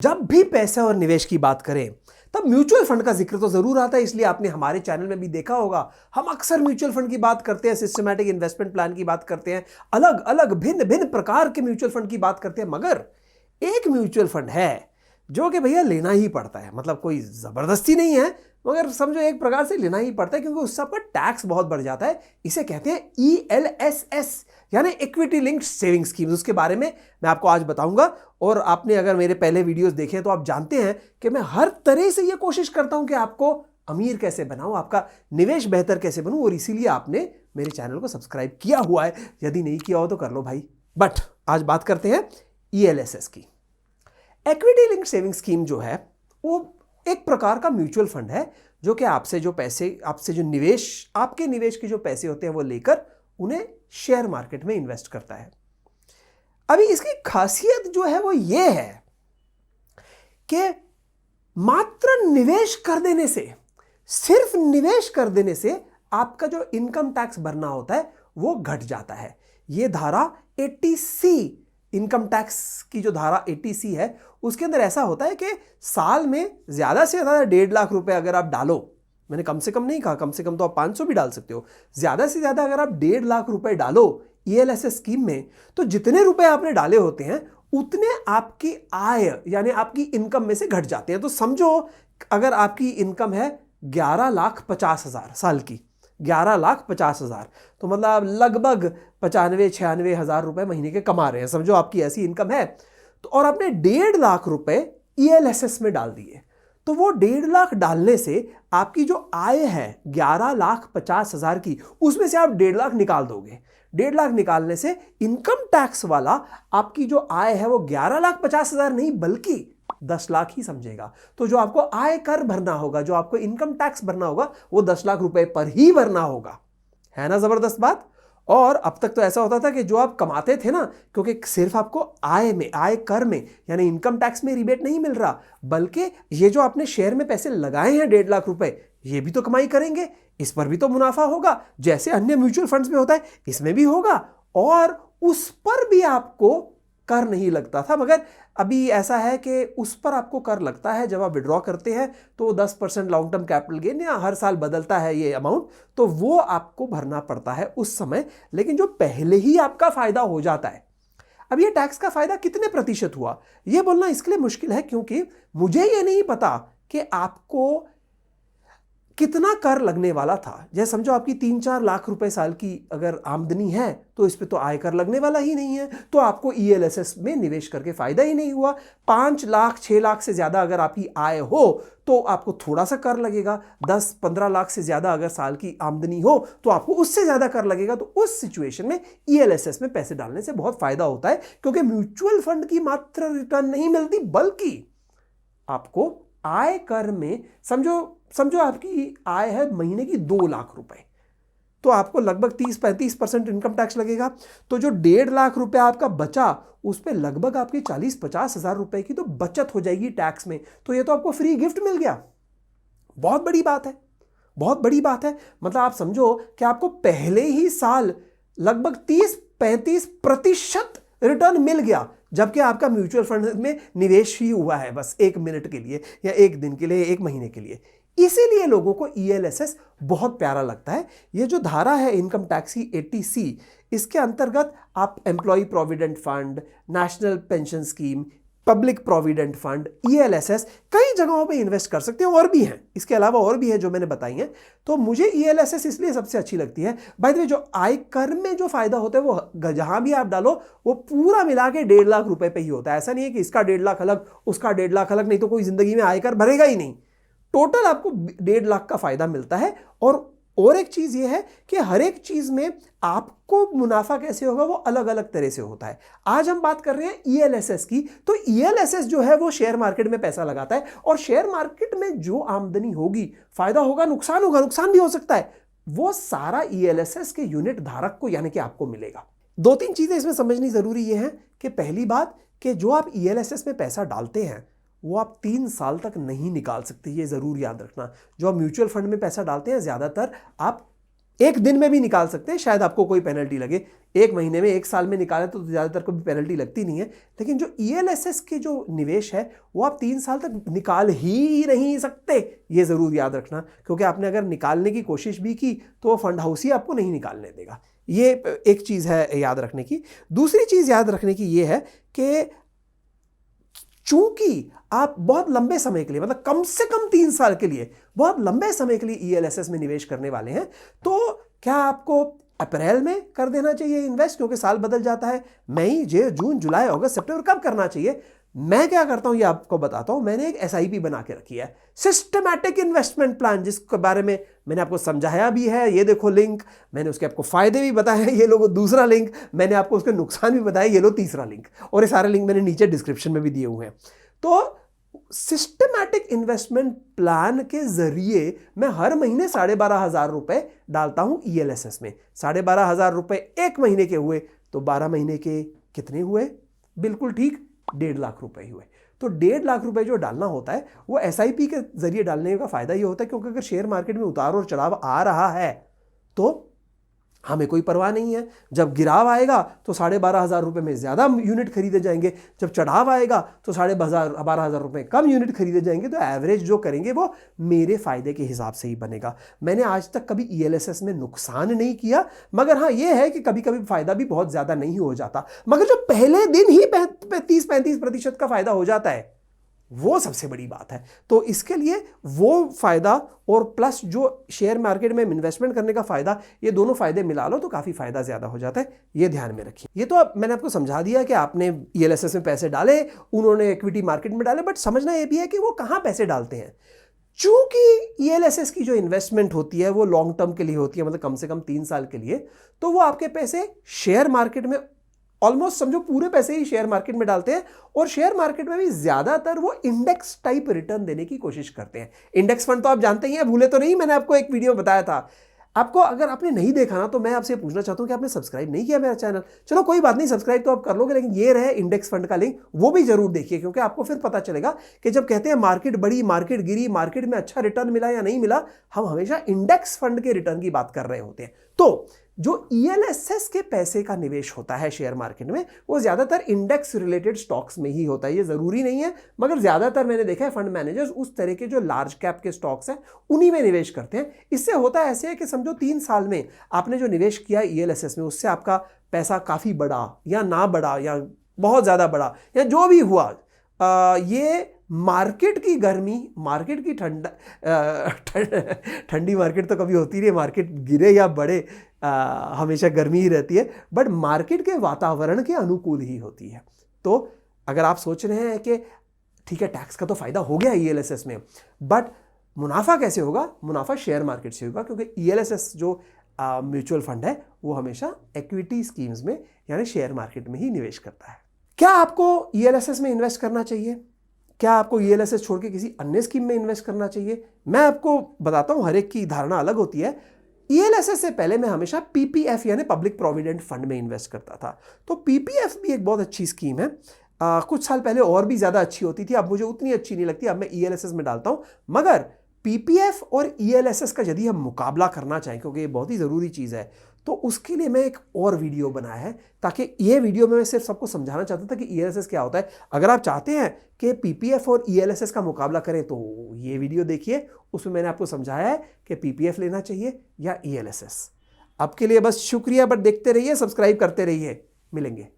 जब भी पैसे और निवेश की बात करें तब म्यूचुअल फंड का जिक्र तो जरूर आता है। इसलिए आपने हमारे चैनल में भी देखा होगा, हम अक्सर म्यूचुअल फंड की बात करते हैं, सिस्टमैटिक इन्वेस्टमेंट प्लान की बात करते हैं, अलग अलग भिन्न भिन्न प्रकार के म्यूचुअल फंड की बात करते हैं। मगर एक म्यूचुअल फंड है जो कि भैया लेना ही पड़ता है, मतलब कोई जबरदस्ती नहीं है, मगर समझो एक प्रकार से लेना ही पड़ता है क्योंकि उस सब पर टैक्स बहुत बढ़ जाता है। इसे कहते हैं ELSS यानी इक्विटी लिंक्ड सेविंग स्कीम। उसके बारे में मैं आपको आज बताऊंगा। और आपने अगर मेरे पहले वीडियोस देखे तो आप जानते हैं कि मैं हर तरह से यह कोशिश करता हूं कि आपको अमीर कैसे बनाऊं, आपका निवेश बेहतर कैसे बनूं, और इसीलिए आपने मेरे चैनल को सब्सक्राइब किया हुआ है। यदि नहीं किया हो तो कर लो भाई। बट आज बात करते हैं ELSS की। इक्विटी लिंक्ड सेविंग स्कीम जो है वो एक प्रकार का म्यूचुअल फंड है जो कि आपसे जो निवेश, आपके निवेश के जो पैसे होते हैं वो लेकर उन्हें शेयर मार्केट में इन्वेस्ट करता है। अभी इसकी खासियत जो है वो ये है कि मात्र निवेश कर देने से, सिर्फ निवेश कर देने से आपका जो इनकम टैक्स भरना होता है वो घट जाता है। ये धारा 80C, इनकम टैक्स की जो धारा 80C है उसके अंदर ऐसा होता है कि साल में ज्यादा से ज्यादा 1.5 लाख रुपए अगर आप डालो, मैंने कम से कम नहीं कहा, कम से कम तो आप 500 भी डाल सकते हो, ज्यादा से ज्यादा अगर आप 1.5 लाख रुपए डालो ELSS स्कीम में, तो जितने रुपए आपने डाले होते हैं उतने आपकी आय यानी आपकी इनकम में से घट जाते हैं। तो समझो अगर आपकी इनकम है 11,50,000 साल की, 11,50,000, तो मतलब आप लगभग 95-96 हजार रुपए महीने के कमा रहे हैं, समझो आपकी ऐसी इनकम है। तो और आपने 1.5 लाख रुपए ELSS में डाल दिए, तो वो 1.5 लाख डालने से आपकी जो आय है 11,50,000 की, उसमें से आप 1.5 लाख निकाल दोगे। 1.5 लाख निकालने से इनकम टैक्स वाला आपकी जो आय है वो 11,50,000 नहीं बल्कि 10 लाख ही समझेगा। तो जो आपको आय कर भरना होगा, जो आपको इनकम टैक्स भरना होगा, वो 10 लाख रुपए पर ही भरना होगा। है ना जबरदस्त बात। और अब तक तो ऐसा होता था कि जो आप कमाते थे ना, क्योंकि सिर्फ आपको आय कर में यानी इनकम टैक्स में रिबेट नहीं मिल रहा, बल्कि ये जो आपने शेयर में पैसे लगाए हैं 1.5 लाख रुपए, ये भी तो कमाई करेंगे, इस पर भी तो मुनाफा होगा, जैसे अन्य म्यूचुअल फंड्स में होता है इसमें भी होगा, और उस पर भी आपको कर नहीं लगता था। मगर अभी ऐसा है कि उस पर आपको कर लगता है जब आप विड्रॉ करते हैं, तो 10% लॉन्ग टर्म कैपिटल गेन, या हर साल बदलता है ये अमाउंट, तो वो आपको भरना पड़ता है उस समय। लेकिन जो पहले ही आपका फायदा हो जाता है, अब ये टैक्स का फायदा कितने प्रतिशत हुआ ये बोलना इसके लिए मुश्किल है, क्योंकि मुझे ये नहीं पता कि आपको कितना कर लगने वाला था। जैसे समझो आपकी 3-4 लाख रुपए साल की अगर आमदनी है तो इस पे तो आयकर लगने वाला ही नहीं है, तो आपको ELSS में निवेश करके फायदा ही नहीं हुआ। 5 लाख 6 लाख से ज्यादा अगर आपकी आय हो तो आपको थोड़ा सा कर लगेगा, 10-15 लाख से ज्यादा अगर साल की आमदनी हो तो आपको उससे ज्यादा कर लगेगा। तो उस सिचुएशन में ELSS में पैसे डालने से बहुत फायदा होता है, क्योंकि म्यूचुअल फंड की मात्र रिटर्न नहीं मिलती बल्कि आपको आय कर में, समझो आपकी आय है महीने की 2 लाख रुपए, तो आपको लगभग 30-35% इनकम टैक्स लगेगा। तो जो 1.5 लाख रुपए आपका बचा, उस पे लगभग आपकी 40-50 हजार रुपए की तो बचत हो जाएगी टैक्स में। तो ये तो आपको फ्री गिफ्ट मिल गया। बहुत बड़ी बात है, बहुत बड़ी बात है। मतलब आप समझो कि आपको पहले ही साल लगभग 30-35% रिटर्न मिल गया, जबकि आपका म्यूचुअल फंड में निवेश ही हुआ है बस 1 मिनट के लिए या 1 दिन के लिए, 1 महीने के लिए। इसीलिए लोगों को ELSS बहुत प्यारा लगता है। ये जो धारा है इनकम टैक्स की 80C, इसके अंतर्गत आप employ provident fund, national pension scheme, public provident fund, ELSS कई जगहों पे इन्वेस्ट कर सकते हैं, और भी हैं, इसके अलावा और भी है जो मैंने बताई हैं। तो मुझे ELSS इसलिए सबसे अच्छी लगती है। बाय द वे, जो आयकर में जो फायदा होता है वो जहां भी आप डालो वो पूरा मिला के 1.5 लाख रुपए पे ही होता है। ऐसा नहीं है कि इसका 1.5 लाख अलग, उसका 1.5 लाख अलग, नहीं तो कोई जिंदगी में आयकर भरेगा ही नहीं। टोटल आपको 1.5 लाख का फायदा मिलता है। और एक चीज ये है कि हर एक चीज में आपको मुनाफा कैसे होगा वो अलग अलग तरह से होता है। आज हम बात कर रहे हैं ELSS की। तो ELSS जो है वो शेयर मार्केट में पैसा लगाता है, और शेयर मार्केट में जो आमदनी होगी, फायदा होगा, नुकसान भी हो सकता है, वो सारा ELSS के यूनिट धारक को यानी कि आपको मिलेगा। 2-3 चीजें इसमें समझनी जरूरी ये है कि पहली बात कि जो आप ELSS में पैसा डालते हैं वो आप 3 साल तक नहीं निकाल सकते, ये जरूर याद रखना। जो आप म्यूचुअल फंड में पैसा डालते हैं ज्यादातर आप एक दिन में भी निकाल सकते हैं, शायद आपको कोई पेनल्टी लगे। एक महीने में, एक साल में निकालें तो ज़्यादातर कोई पेनल्टी लगती नहीं है। लेकिन जो ELSS के जो निवेश है वो आप 3 साल तक निकाल ही नहीं सकते, ये ज़रूर याद रखना, क्योंकि आपने अगर निकालने की कोशिश भी की तो वो फंड हाउस ही आपको नहीं निकालने देगा। ये एक चीज़ है याद रखने की। दूसरी चीज़ याद रखने की ये है कि चूंकि आप बहुत लंबे समय के लिए, मतलब कम से कम 3 साल के लिए, बहुत लंबे समय के लिए ELSS में निवेश करने वाले हैं, तो क्या आपको अप्रैल में कर देना चाहिए इन्वेस्ट, क्योंकि साल बदल जाता है? मई, जून, जुलाई, अगस्त, सितंबर, कब करना चाहिए? मैं क्या करता हूं ये आपको बताता हूं। मैंने एक SIP बना के रखी है, सिस्टमैटिक इन्वेस्टमेंट प्लान, जिसके बारे में मैंने आपको समझाया भी है। ये देखो लिंक, मैंने उसके आपको फायदे भी बताए हैं, ये लो दूसरा लिंक, मैंने आपको उसके नुकसान भी बताया, ये लो तीसरा लिंक, और ये सारे लिंक मैंने नीचे डिस्क्रिप्शन में भी दिए हुए हैं। तो सिस्टमैटिक इन्वेस्टमेंट प्लान के जरिए मैं हर महीने 12,500 रुपए डालता हूं ELSS में। 12,500 रुपए एक महीने के हुए तो 12 महीने के कितने हुए? बिल्कुल ठीक, 1.5 लाख रुपए ही हुए। तो 1.5 लाख रुपए जो डालना होता है वो SIP के जरिए डालने का फायदा ये होता है, क्योंकि अगर शेयर मार्केट में उतार और चढ़ाव आ रहा है तो हमें कोई परवाह नहीं है। जब गिराव आएगा तो 12,500 रुपए में ज़्यादा यूनिट खरीदे जाएंगे, जब चढ़ाव आएगा तो 12,500 रुपए कम यूनिट खरीदे जाएंगे। तो एवरेज जो करेंगे वो मेरे फायदे के हिसाब से ही बनेगा। मैंने आज तक कभी ELSS में नुकसान नहीं किया, मगर हाँ ये है कि कभी कभी फायदा भी बहुत ज़्यादा नहीं हो जाता, मगर जो पहले दिन ही 30-35% का फायदा हो जाता है वो सबसे बड़ी बात है। तो इसके लिए वो फायदा और प्लस जो शेयर मार्केट में इन्वेस्टमेंट करने का फायदा, ये दोनों फायदे मिला लो तो काफी फायदा ज्यादा हो जाता है, ये ध्यान में रखिए। ये तो अब मैंने आपको समझा दिया कि आपने ELSS में पैसे डाले, उन्होंने इक्विटी मार्केट में डाले, बट समझना ये भी है कि वो कहां पैसे डालते हैं। चूंकि ELSS की जो इन्वेस्टमेंट होती है वो लॉन्ग टर्म के लिए होती है, मतलब कम से कम 3 साल के लिए, तो वो आपके पैसे शेयर मार्केट में ऑलमोस्ट समझो पूरे पैसे ही शेयर मार्केट में डालते हैं, और शेयर मार्केट में भी ज्यादातर वो इंडेक्स टाइप रिटर्न देने की कोशिश करते हैं। इंडेक्स फंड तो आप जानते ही हैं, भूले तो नहीं, मैंने आपको एक वीडियो में बताया था। आपको अगर आपने नहीं देखा ना तो मैं आपसे पूछना चाहता हूं कि आपने सब्सक्राइब नहीं किया मेरा चैनल। चलो कोई बात नहीं, सब्सक्राइब तो आप कर लोगे, लेकिन ये रहे इंडेक्स फंड का लिंक, वो भी जरूर देखिए, क्योंकि आपको फिर पता चलेगा कि जब कहते हैं मार्केट बढ़ी, मार्केट गिरी, मार्केट में अच्छा रिटर्न मिला या नहीं मिला, हम हमेशा इंडेक्स फंड के रिटर्न की बात कर रहे होते हैं। तो जो ELSS के पैसे का निवेश होता है शेयर मार्केट में, वो ज्यादातर इंडेक्स रिलेटेड स्टॉक्स में ही होता है। ये जरूरी नहीं है, मगर ज्यादातर मैंने देखा है फंड मैनेजर्स उस तरह के जो लार्ज कैप के स्टॉक्स हैं उन्हीं में निवेश करते हैं। इससे होता है ऐसे है कि समझो 3 साल में आपने जो निवेश किया ELSS में, उससे आपका पैसा काफी बढ़ा या ना बढ़ा या बहुत ज्यादा बढ़ा या जो भी हुआ, ये मार्केट की गर्मी, मार्केट की ठंडी मार्केट तो कभी होती नहीं, मार्केट गिरे या बढ़े हमेशा गर्मी ही रहती है, बट मार्केट के वातावरण के अनुकूल ही होती है। तो अगर आप सोच रहे हैं कि ठीक है टैक्स का तो फायदा हो गया ELSS में, बट मुनाफा कैसे होगा? मुनाफा शेयर मार्केट से होगा, क्योंकि ELSS जो म्यूचुअल फंड है वो हमेशा इक्विटी स्कीम्स में यानी शेयर मार्केट में ही निवेश करता है। क्या आपको ELSS में इन्वेस्ट करना चाहिए? क्या आपको ELSS छोड़ के किसी अन्य स्कीम में इन्वेस्ट करना चाहिए? मैं आपको बताता हूं, हर एक की धारणा अलग होती है। ELSS से पहले मैं हमेशा PPF यानी पब्लिक प्रोविडेंट फंड में इन्वेस्ट करता था। तो PPF भी एक बहुत अच्छी स्कीम है। कुछ साल पहले और भी ज्यादा अच्छी होती थी, अब मुझे उतनी अच्छी नहीं लगती, अब मैं ELSS में डालता हूं। मगर PPF और ELSS का यदि हम मुकाबला करना चाहें, क्योंकि ये बहुत ही जरूरी चीज है, तो उसके लिए मैं एक और वीडियो बनाया है, ताकि ये वीडियो में मैं सिर्फ सबको समझाना चाहता था कि ELSS क्या होता है। अगर आप चाहते हैं कि PPF और ELSS का मुकाबला करें तो ये वीडियो देखिए, उसमें मैंने आपको समझाया है कि PPF लेना चाहिए या ELSS। अब के लिए बस शुक्रिया, बट देखते रहिए, सब्सक्राइब करते रहिए, मिलेंगे।